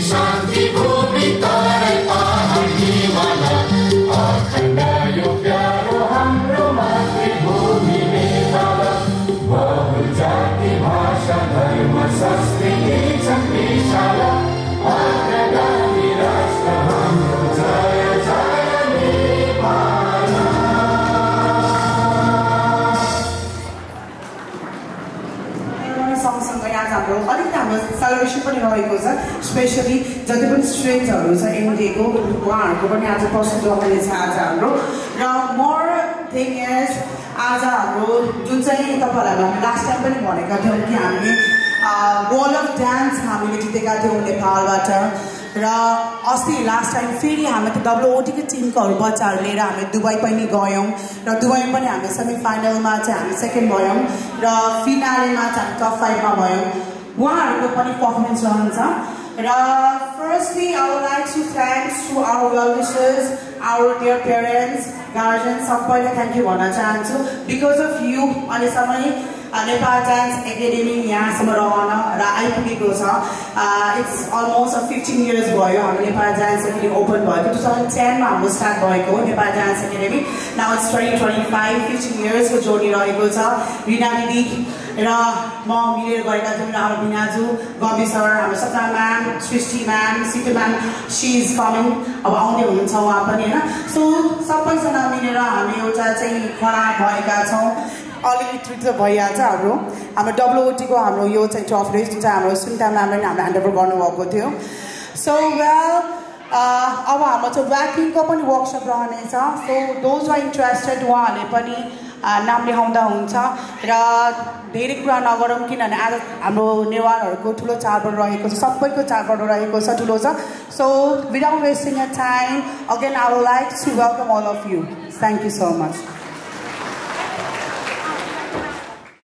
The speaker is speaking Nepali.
शान्ति भूमि तराई पहाड हिमाल अखण्ड यो प्यारो हाम्रो मातृभूमि नेपाल बहु जाति भाषा धर्म संस्कृति छ विशाल अग्रगामी राष्ट्र हाम्रो जय जय नेपाल। सँगसँगै आज हाम्रो अलिकति हाम्रो सेलिब्रेसन पनि रहेको छ स्पेसली जति पनि स्टुडेन्ट्सहरू छ एनडिएको उहाँहरूको पनि आज प्रस्तुत रहनेछ आज हाम्रो र मोर थिङ इज आज हाम्रो जुन चाहिँ तपाईँहरूलाई हामी लास्ट टाइम पनि भनेका थियौँ कि हामीले वर्ल्ड अफ डान्स हामीले जितेका थियौँ नेपालबाट र अस्ति लास्ट टाइम फेरि हामी त्यो डब्लुओटीको टिमकोहरू बच्चाहरू लिएर हामी दुबई पनि गयौँ र दुबईमा पनि हामी सेमी फाइनलमा चाहिँ हामी सेकेन्ड भयौँ र फिनालेमा चाहिँ हामी टप 5 मा भयौँ। उहाँहरूको पनि पर्फर्मेन्स रहन्छ र firstly I would like to thanks to our well wishers our dear parents guardian सबैलाई थ्याङ्क यू भन्न चाहन्छु बिकज अफ यु अहिलेसम्म नेपाल डान्स एकाडेमी यहाँसम्म रहन र आइपुगेको छ। इट्स अलमोस्ट 15 इयर्स भयो हाम्रो नेपाल डान्स एकाडेमी ओपन भएको 2010 मा हाम्रो स्टार्ट भएको Nepal dance academy. Now it's 2025 15 इयर्सको जोडी रहेको छ। रिना दिदी र म मिलेर गएका थियौँ र हाम्रो बिनाजु गम्भी सर हाम्रो सपना म्याम सृष्टि म्याम सिटु म्याम सी इज कमिङ अब आउँदै हुनुहुन्छ उहाँ पनि होइन। सो सबैजना मिलेर हामी एउटा चाहिँ खडा भएका छौँ। अलिकति ट्रिट त भइहाल्छ हाम्रो डब्लुओटीको हाम्रो यो चाहिँ ट्रफी जुन चाहिँ हाम्रो सुनिता म्यामले पनि हामीले ह्यान्डओभर गर्नुभएको थियो। सो वेल अब हाम्रो चाहिँ व्याकिङको पनि वर्कसप रहनेछ। सो दोज आर इन्ट्रेस्टेड उहाँहरूले पनि नाम लेखाउँदा हुन्छ र धेरै कुरा नगरौँ किनभने आज हाम्रो नेवारहरूको ठुलो चाडपर्व रहेको छ सबैको चाडपर्व रहेको छ ठुलो छ। So without wasting a time again I would like to welcome all of you. Thank you so much.